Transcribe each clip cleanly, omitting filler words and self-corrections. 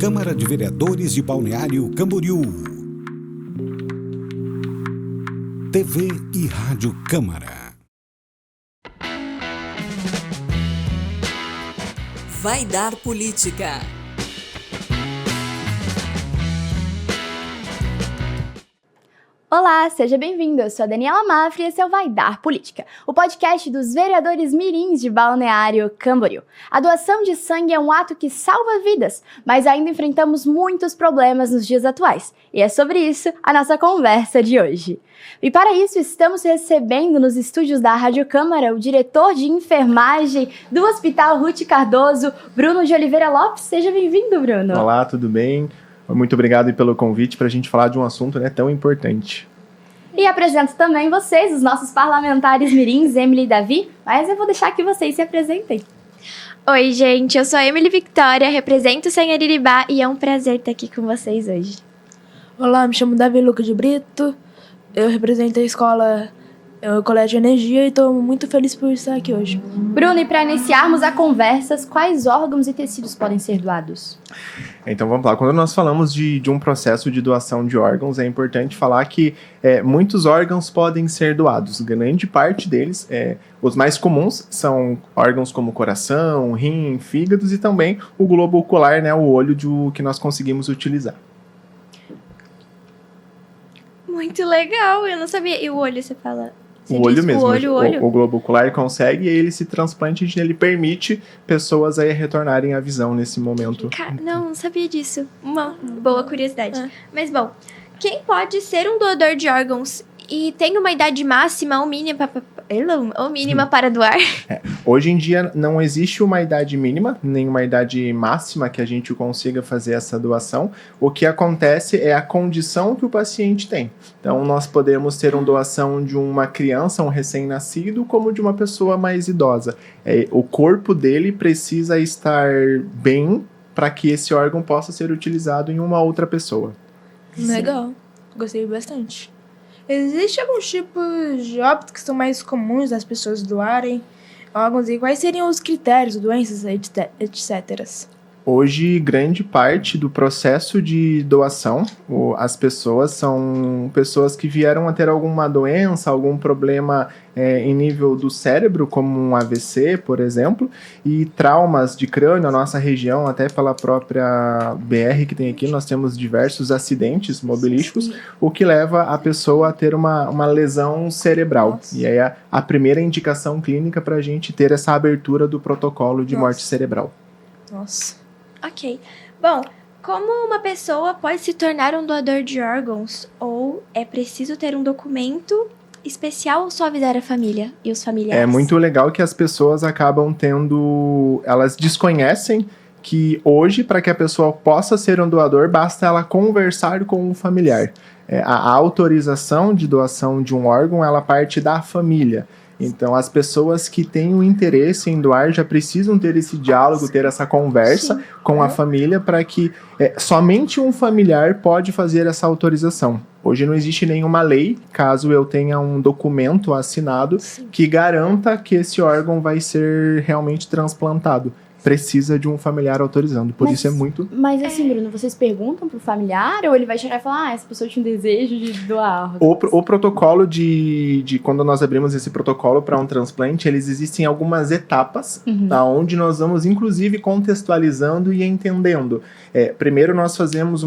Câmara de Vereadores de Balneário Camboriú. TV e Rádio Câmara. Vai Dar Política. Olá, seja bem-vindo. Eu sou a Daniela Mafra e esse é o Vai Dar Política, o podcast dos vereadores mirins de Balneário Camboriú. A doação de sangue é um ato que salva vidas, mas ainda enfrentamos muitos problemas nos dias atuais. E é sobre isso a nossa conversa de hoje. E para isso estamos recebendo nos estúdios da Rádio Câmara o diretor de enfermagem do Hospital Ruth Cardoso, Bruno de Oliveira Lopes. Seja bem-vindo, Bruno. Olá, tudo bem? Muito obrigado pelo convite para a gente falar de um assunto tão importante. E apresento também vocês, os nossos parlamentares mirins, Emily e Davi, mas eu vou deixar que vocês se apresentem. Oi, gente, eu sou a Emily Victoria, represento o Sanhariribá e é um prazer estar aqui com vocês hoje. Olá, me chamo Davi Lucas de Brito, eu represento a escola, o Colégio Energia e estou muito feliz por estar aqui hoje. Bruno, e para iniciarmos a conversa, quais órgãos e tecidos podem ser doados? Então vamos lá, quando nós falamos de um processo de doação de órgãos, é importante falar que muitos órgãos podem ser doados. Grande parte deles, os mais comuns, são órgãos como coração, rim, fígados e também o globo ocular, o olho que nós conseguimos utilizar. Muito legal, eu não sabia. E o olho, você fala? O olho mesmo, o olho. O globo ocular consegue e ele se transplante e ele permite pessoas aí retornarem à visão nesse momento. Não sabia disso. Uma boa curiosidade. Mas bom, quem pode ser um doador de órgãos e tem uma idade máxima ou mínima para doar? Hoje em dia não existe uma idade mínima, nem uma idade máxima que a gente consiga fazer essa doação. O que acontece é a condição que o paciente tem. Então nós podemos ter uma doação de uma criança, um recém-nascido, como de uma pessoa mais idosa. O corpo dele precisa estar bem para que esse órgão possa ser utilizado em uma outra pessoa. Legal, gostei bastante. Existem alguns tipos de óbitos que são mais comuns das pessoas doarem órgãos e quais seriam os critérios, doenças, etc. Hoje, grande parte do processo de doação, as pessoas são pessoas que vieram a ter alguma doença, algum problema em nível do cérebro, como um AVC, por exemplo, e traumas de crânio, a nossa região, até pela própria BR que tem aqui, nós temos diversos acidentes mobilísticos, o que leva a pessoa a ter uma lesão cerebral. Nossa. E aí a primeira indicação clínica para a gente ter essa abertura do protocolo de morte cerebral. Nossa. Ok. Bom, como uma pessoa pode se tornar um doador de órgãos? Ou é preciso ter um documento especial ou só avisar a família e os familiares? É muito legal que as pessoas acabam elas desconhecem que hoje, para que a pessoa possa ser um doador, basta ela conversar com o familiar. A autorização de doação de um órgão, ela parte da família. Então, as pessoas que têm o interesse em doar já precisam ter esse diálogo, ter essa conversa com a família para que somente um familiar pode fazer essa autorização. Hoje não existe nenhuma lei, caso eu tenha um documento assinado que garanta que esse órgão vai ser realmente transplantado. Precisa de um familiar autorizando, isso é muito... Mas assim, Bruno, vocês perguntam pro familiar ou ele vai chegar e falar, essa pessoa tinha um desejo de doar órgãos? O protocolo quando nós abrimos esse protocolo para um transplante, existem algumas etapas, onde nós vamos inclusive contextualizando e entendendo. Primeiro nós fazemos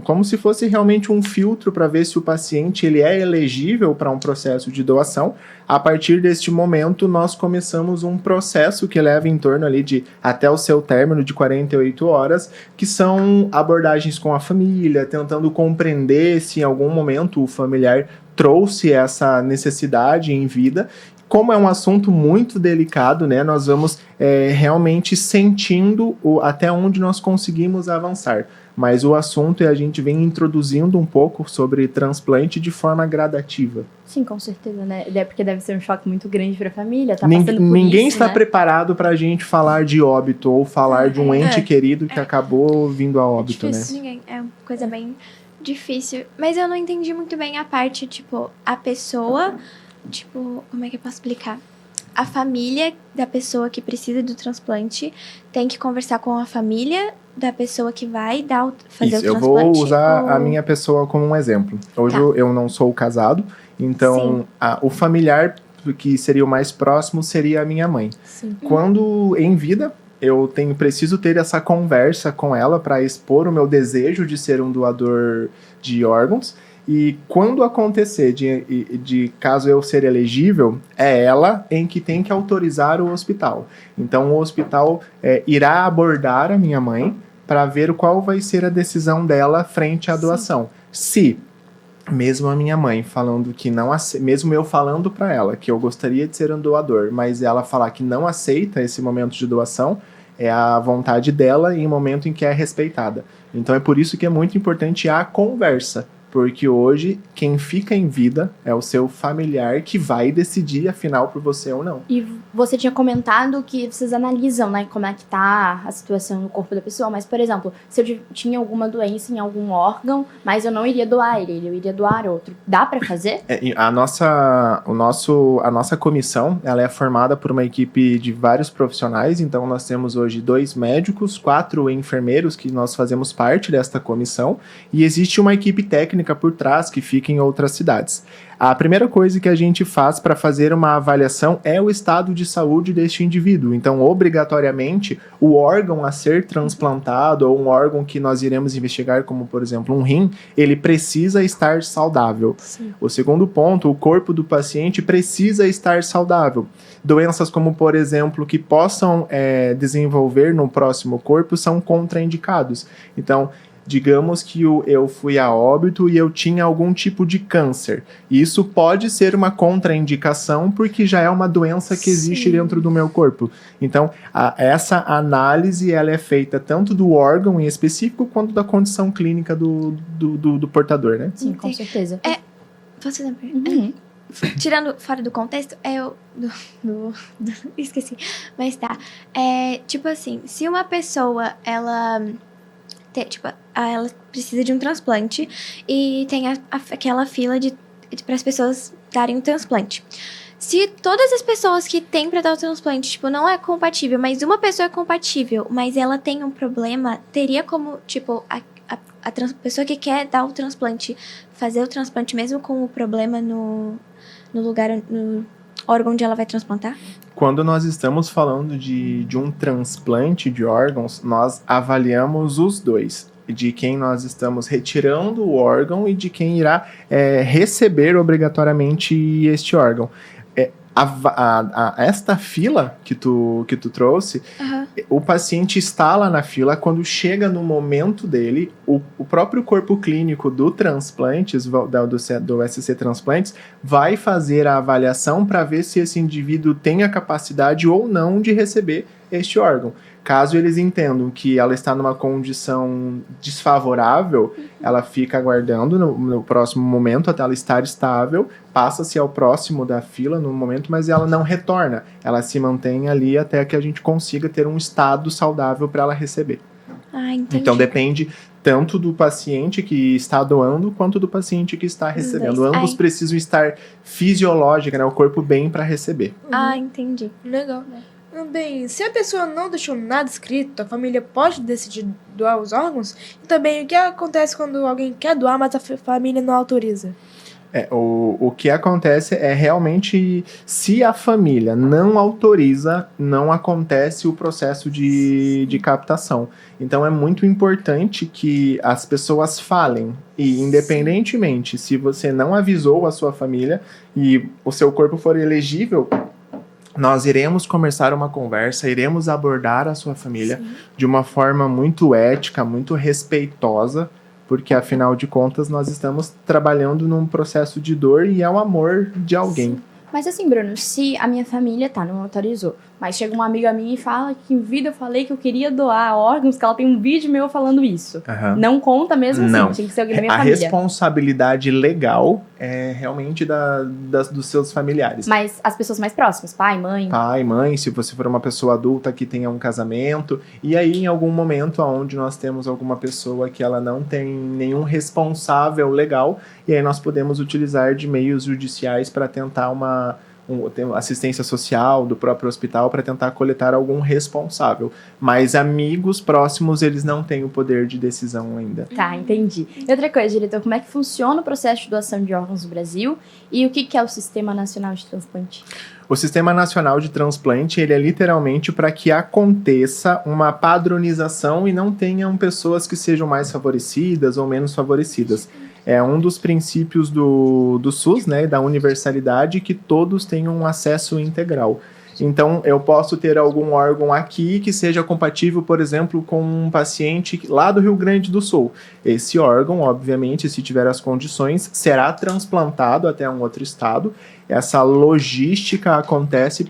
como se fosse realmente um filtro para ver se o paciente ele é elegível para um processo de doação. A partir deste momento, nós começamos um processo que leva em torno ali de até o seu término de 48 horas, que são abordagens com a família, tentando compreender se em algum momento o familiar trouxe essa necessidade em vida. Como é um assunto muito delicado, nós vamos realmente sentindo até onde nós conseguimos avançar. Mas o assunto a gente vem introduzindo um pouco sobre transplante de forma gradativa. Sim, com certeza, porque deve ser um choque muito grande para a família, Ninguém está preparado para a gente falar de óbito ou falar de um ente querido que acabou vindo a óbito, Ninguém. É uma coisa bem difícil. Mas eu não entendi muito bem a parte, a pessoa... como é que eu posso explicar? A família da pessoa que precisa do transplante tem que conversar com a família da pessoa que vai fazer Isso, o eu transplante? vou usar ou- a minha pessoa como um exemplo. Hoje Tá. eu não sou casado, então o familiar que seria o mais próximo seria a minha mãe. Sim. Quando em vida, eu preciso ter essa conversa com ela para expor o meu desejo de ser um doador de órgãos. E quando acontecer de caso eu ser elegível, é ela em que tem que autorizar o hospital. Então o hospital irá abordar a minha mãe para ver qual vai ser a decisão dela frente à doação. Se mesmo a minha mãe falando que não aceita, mesmo eu falando para ela que eu gostaria de ser um doador, mas ela falar que não aceita esse momento de doação, é a vontade dela em um momento em que é respeitada. Então é por isso que é muito importante a conversa, porque hoje quem fica em vida é o seu familiar que vai decidir afinal por você ou não. E você tinha comentado que vocês analisam, né, como é que tá a situação no corpo da pessoa, mas, por exemplo, se eu tinha alguma doença em algum órgão, mas eu não iria doar ele, eu iria doar outro, dá pra fazer? A nossa comissão, ela é formada por uma equipe de vários profissionais, então nós temos hoje 2 médicos, 4 enfermeiros que nós fazemos parte desta comissão, e existe uma equipe técnica por trás que fica em outras cidades. A primeira coisa que a gente faz para fazer uma avaliação é o estado de saúde deste indivíduo. Então, obrigatoriamente, o órgão a ser transplantado ou um órgão que nós iremos investigar, como por exemplo um rim, ele precisa estar saudável. Sim. O segundo ponto, o corpo do paciente precisa estar saudável. Doenças como, por exemplo, que possam desenvolver no próximo corpo são contraindicados. Então, digamos que eu fui a óbito e eu tinha algum tipo de câncer. Isso pode ser uma contraindicação porque já é uma doença que existe dentro do meu corpo. Então, essa análise ela é feita tanto do órgão em específico quanto da condição clínica do portador, né? Sim, com Entendi. certeza. Posso fazer uma pergunta? Uhum. Tirando fora do contexto, esqueci. Mas tá. Tipo assim, se uma pessoa, ela precisa de um transplante e tem aquela fila para as pessoas darem um transplante. Se todas as pessoas que têm para dar o transplante, tipo, não é compatível, mas uma pessoa é compatível, mas ela tem um problema, teria como, tipo, a pessoa que quer dar o transplante, fazer o transplante mesmo com o problema no lugar, no órgão onde ela vai transplantar? Quando nós estamos falando de um transplante de órgãos, nós avaliamos os dois. De quem nós estamos retirando o órgão e de quem irá receber obrigatoriamente este órgão. Esta fila que tu trouxe, o paciente está lá na fila, quando chega no momento dele, o próprio corpo clínico do transplantes, do SC Transplantes, vai fazer a avaliação para ver se esse indivíduo tem a capacidade ou não de receber este órgão. Caso eles entendam que ela está numa condição desfavorável, ela fica aguardando no próximo momento até ela estar estável, passa-se ao próximo da fila no momento, mas ela não retorna. Ela se mantém ali até que a gente consiga ter um estado saudável para ela receber. Ah, entendi. Então depende tanto do paciente que está doando quanto do paciente que está recebendo. dois. Ambos precisam estar fisiológica, né, o corpo bem para receber. Ah, entendi. Legal. Bem, se a pessoa não deixou nada escrito, a família pode decidir doar os órgãos? E também, o que acontece quando alguém quer doar, mas a família não autoriza? O que acontece é realmente, se a família não autoriza, não acontece o processo de captação. Então é muito importante que as pessoas falem. E independentemente, se você não avisou a sua família e o seu corpo for elegível, nós iremos começar uma conversa, iremos abordar a sua família de uma forma muito ética, muito respeitosa, porque afinal de contas nós estamos trabalhando num processo de dor e é o amor de alguém. Mas assim, Bruno, se a minha família, não autorizou, mas chega uma amiga minha e fala que em vida eu falei que eu queria doar órgãos, que ela tem um vídeo meu falando isso. Aham. Não conta mesmo assim, Não. tinha que ser alguém da minha A família. responsabilidade legal é realmente dos seus familiares. Mas as pessoas mais próximas, pai, mãe. Pai, mãe, se você for uma pessoa adulta que tenha um casamento, e aí em algum momento onde nós temos alguma pessoa que ela não tem nenhum responsável legal, e aí nós podemos utilizar de meios judiciais para tentar tem assistência social do próprio hospital para tentar coletar algum responsável. Mas amigos próximos, eles não têm o poder de decisão ainda. Tá, entendi. E outra coisa, diretor, como é que funciona o processo de doação de órgãos no Brasil e o que é o Sistema Nacional de Transplante? O Sistema Nacional de Transplante, ele é literalmente para que aconteça uma padronização e não tenham pessoas que sejam mais favorecidas ou menos favorecidas. É um dos princípios do SUS, né, da universalidade, que todos tenham um acesso integral. Então, eu posso ter algum órgão aqui que seja compatível, por exemplo, com um paciente lá do Rio Grande do Sul. Esse órgão, obviamente, se tiver as condições, será transplantado até um outro estado. Essa logística acontece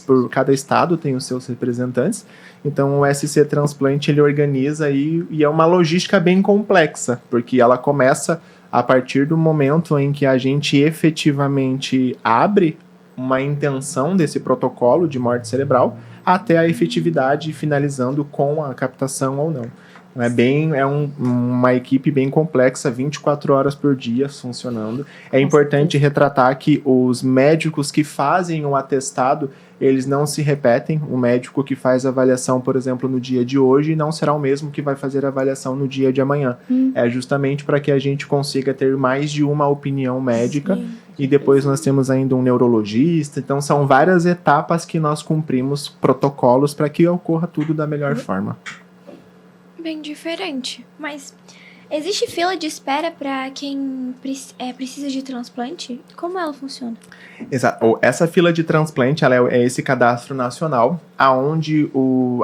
por cada estado tem os seus representantes. Então, o SC Transplante, ele organiza e é uma logística bem complexa, porque ela começa a partir do momento em que a gente efetivamente abre uma intenção desse protocolo de morte cerebral até a efetividade finalizando com a captação ou não. Uma equipe bem complexa, 24 horas por dia funcionando. É importante retratar que os médicos que fazem o atestado, eles não se repetem. O médico que faz a avaliação, por exemplo, no dia de hoje, não será o mesmo que vai fazer a avaliação no dia de amanhã. É justamente para que a gente consiga ter mais de uma opinião médica. Sim. E depois nós temos ainda um neurologista. Então, são várias etapas que nós cumprimos, protocolos, para que ocorra tudo da melhor forma. Bem diferente. Mas existe fila de espera para quem precisa de transplante? Como ela funciona? Exato. Essa fila de transplante, ela é esse cadastro nacional, aonde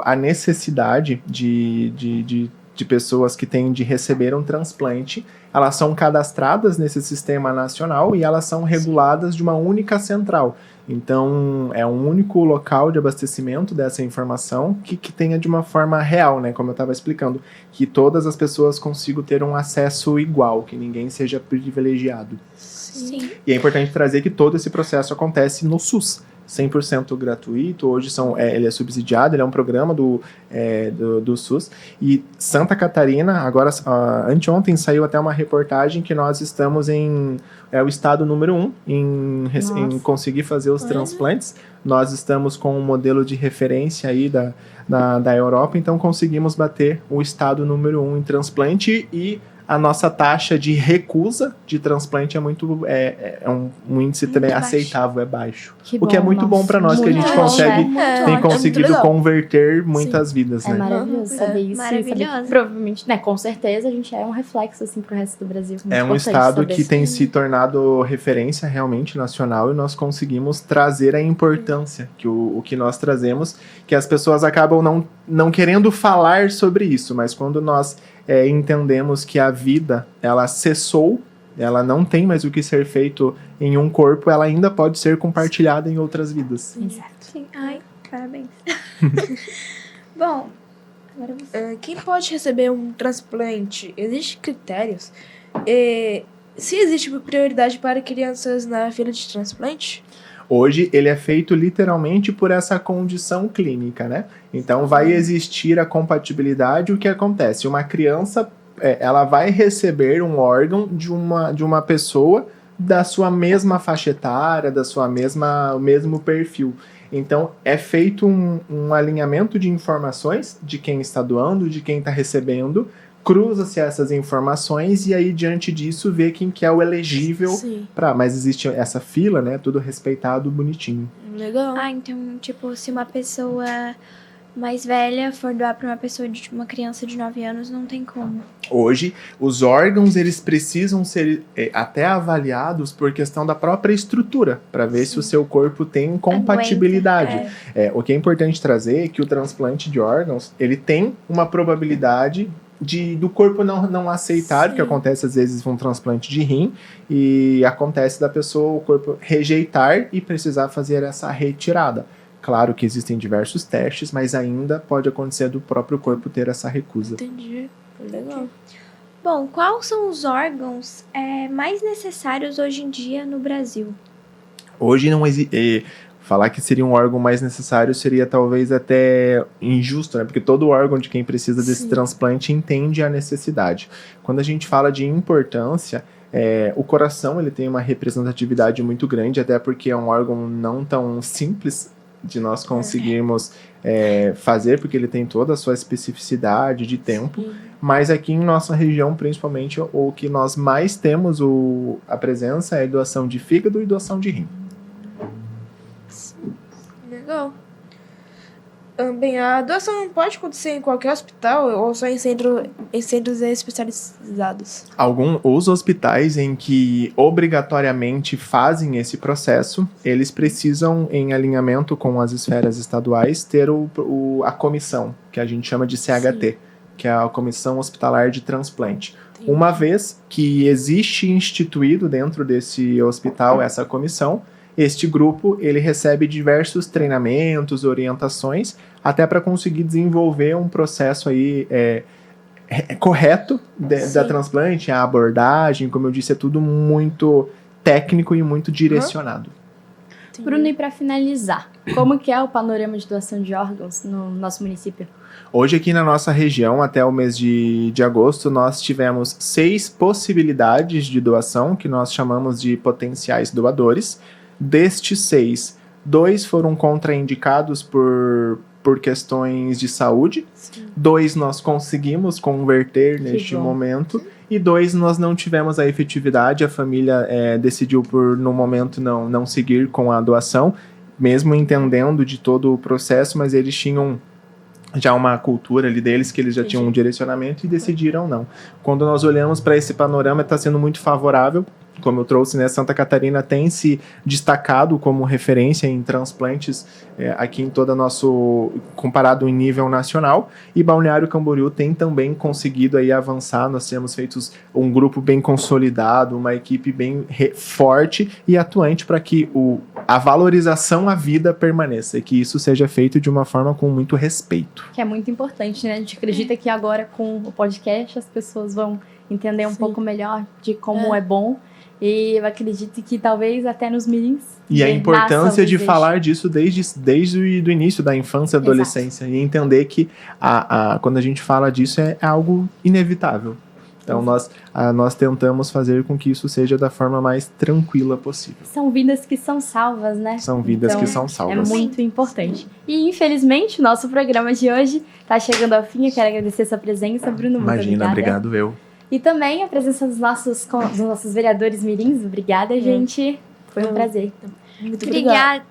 a necessidade de pessoas que têm de receber um transplante, elas são cadastradas nesse sistema nacional e elas são reguladas de uma única central. Então, é um único local de abastecimento dessa informação que tenha de uma forma real, né? Como eu estava explicando, que todas as pessoas consigam ter um acesso igual, que ninguém seja privilegiado. Sim. E é importante trazer que todo esse processo acontece no SUS. 100% gratuito, hoje ele é subsidiado, ele é um programa do SUS. E Santa Catarina, agora, anteontem saiu até uma reportagem que nós estamos o estado número 1 em conseguir fazer os transplantes. Nós estamos com um modelo de referência aí da Europa, então conseguimos bater o estado número 1 em transplante e a nossa taxa de recusa de transplante é um índice muito também baixo. Aceitável, é baixo. Que é muito bom para nós, que a gente tem conseguido converter muitas vidas, né? É maravilhoso saber isso. Maravilhoso. Provavelmente, né, com certeza, a gente é um reflexo, assim, pro resto do Brasil. É um estado que tem se tornado referência realmente nacional e nós conseguimos trazer a importância que o que nós trazemos, que as pessoas acabam não querendo falar sobre isso, mas quando nós entendemos que a vida, ela cessou, ela não tem mais o que ser feito em um corpo, ela ainda pode ser compartilhada em outras vidas. Exato. Sim. Ai, parabéns. Bom, agora você. Quem pode receber um transplante? Existem critérios? Se existe prioridade para crianças na fila de transplante? Hoje, ele é feito literalmente por essa condição clínica, né? Então, vai existir a compatibilidade. O que acontece? Uma criança, ela vai receber um órgão de uma pessoa da sua mesma faixa etária, o mesmo perfil. Então, é feito um alinhamento de informações de quem está doando, de quem está recebendo, cruza-se essas informações e aí, diante disso, vê quem que é o elegível para. Mas existe essa fila, né? Tudo respeitado, bonitinho. Legal. Então, tipo, se uma pessoa mais velha for doar para uma criança de 9 anos, não tem como. Hoje, os órgãos, eles precisam ser até avaliados por questão da própria estrutura, para ver se o seu corpo tem compatibilidade. O que é importante trazer é que o transplante de órgãos, ele tem uma probabilidade do corpo não aceitar, que acontece às vezes um transplante de rim, e acontece da pessoa, o corpo rejeitar e precisar fazer essa retirada. Claro que existem diversos testes, mas ainda pode acontecer do próprio corpo ter essa recusa. Entendi. Legal. Bom, quais são os órgãos mais necessários hoje em dia no Brasil? Hoje não existe... Falar que seria um órgão mais necessário seria talvez até injusto, né? Porque todo órgão de quem precisa desse transplante entende a necessidade. Quando a gente fala de importância, O coração, ele tem uma representatividade muito grande, até porque é um órgão não tão simples de nós conseguirmos fazer, porque ele tem toda a sua especificidade de tempo. Sim. Mas aqui em nossa região, principalmente, o que nós mais temos a presença é doação de fígado e doação de rim. Legal. Bem, a doação pode acontecer em qualquer hospital ou só em centros especializados? Os hospitais em que obrigatoriamente fazem esse processo, eles precisam, em alinhamento com as esferas estaduais, ter a comissão, que a gente chama de CHT, que é a Comissão Hospitalar de Transplante. Entendi. Uma vez que existe instituído dentro desse hospital essa comissão, este grupo ele recebe diversos treinamentos, orientações, até para conseguir desenvolver um processo aí correto da transplante, a abordagem, como eu disse, é tudo muito técnico e muito direcionado. Bruno, e para finalizar, como que é o panorama de doação de órgãos no nosso município? Hoje aqui na nossa região, até o mês de agosto, nós tivemos 6 possibilidades de doação, que nós chamamos de potenciais doadores. Destes 6, 2 foram contraindicados por questões de saúde. Sim. 2 nós conseguimos converter neste momento. E 2 nós não tivemos a efetividade. A família decidiu por, no momento, não seguir com a doação, mesmo entendendo de todo o processo, mas eles tinham já uma cultura ali deles, que eles já tinham um direcionamento e decidiram não. Quando nós olhamos para esse panorama, está sendo muito favorável. Como eu trouxe, né, Santa Catarina tem se destacado como referência em transplantes aqui em todo comparado em nível nacional, e Balneário Camboriú tem também conseguido aí avançar. Nós temos feito um grupo bem consolidado, uma equipe bem forte e atuante para que a valorização à vida permaneça, e que isso seja feito de uma forma com muito respeito. Que é muito importante, né? A gente acredita que agora com o podcast as pessoas vão entender um pouco melhor de como é bom. E eu acredito que talvez até nos mirins. E a importância de falar disso desde o início da infância e adolescência. E entender que quando a gente fala disso é algo inevitável. Então nós tentamos fazer com que isso seja da forma mais tranquila possível. São vidas que são salvas, né? São vidas que são salvas. É muito importante. E infelizmente o nosso programa de hoje está chegando ao fim. Eu quero agradecer a sua presença, Bruno. Muito Imagina, obrigado eu. E também a presença dos nossos vereadores mirins. Obrigada, gente. Foi um prazer. Muito Obrigada.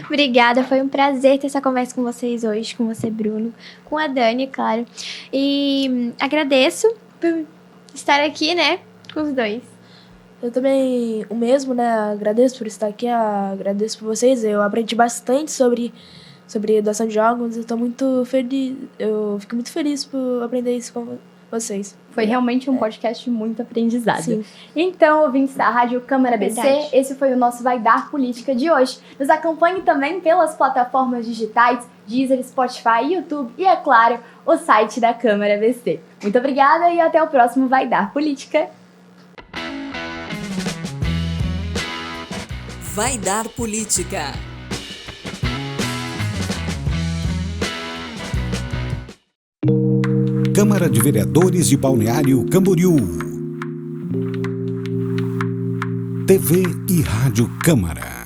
Obrigada, foi um prazer ter essa conversa com vocês hoje, com você, Bruno, com a Dani, claro. E agradeço por estar aqui, né, com os dois. Eu também, o mesmo, né, agradeço por estar aqui, agradeço por vocês. Eu aprendi bastante sobre doação de órgãos. Eu tô muito feliz, eu fico muito feliz por aprender isso com vocês. Foi realmente um podcast de muito aprendizado. Sim. Então, ouvintes da Rádio Câmara BC, esse foi o nosso Vai Dar Política de hoje. Nos acompanhe também pelas plataformas digitais, Deezer, Spotify, YouTube e, é claro, o site da Câmara BC. Muito obrigada e até o próximo Vai Dar Política. Vai Dar Política. Câmara de Vereadores de Balneário Camboriú. TV e Rádio Câmara.